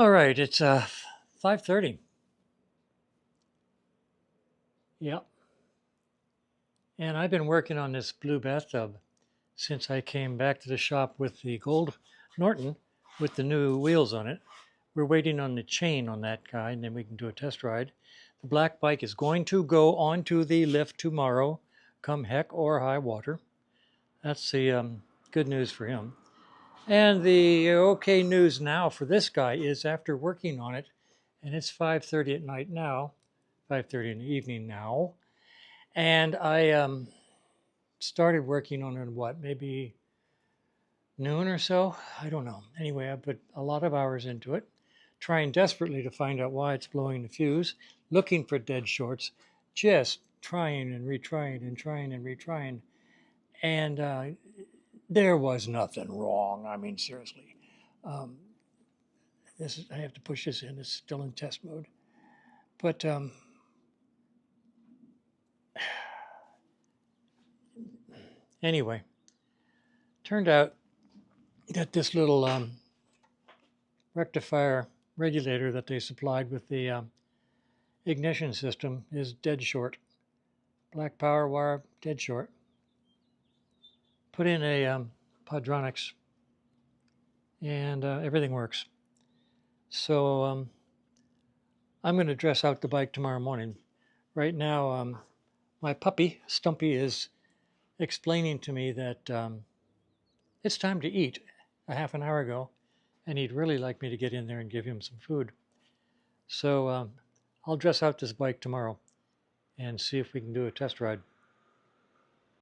All right, it's 5:30. Yep. And I've been working on this blue bathtub since I came back to the shop with the gold Norton with the new wheels on it. We're waiting on the chain on that guy, and then we can do a test ride. The black bike is going to go onto the lift tomorrow, come heck or high water. That's the good news for him. And the okay news now for this guy is after working on it, and it's 5:30 at night now, 5:30 in the evening now, and I started working on it at what, maybe noon or so? I don't know. Anyway, I put a lot of hours into it, trying desperately to find out why it's blowing the fuse, looking for dead shorts, just trying and retrying and trying and retrying. And there was nothing wrong. I mean, seriously. Um, I have to push this in. It's still in test mode. But anyway, turned out that this little rectifier regulator that they supplied with the ignition system is dead short. Black power wire, dead short. Put in a Podronics, and everything works. So I'm going to dress out the bike tomorrow morning. Right now, my puppy, Stumpy, is explaining to me that it's time to eat a half an hour ago, and he'd really like me to get in there and give him some food. So I'll dress out this bike tomorrow and see if we can do a test ride.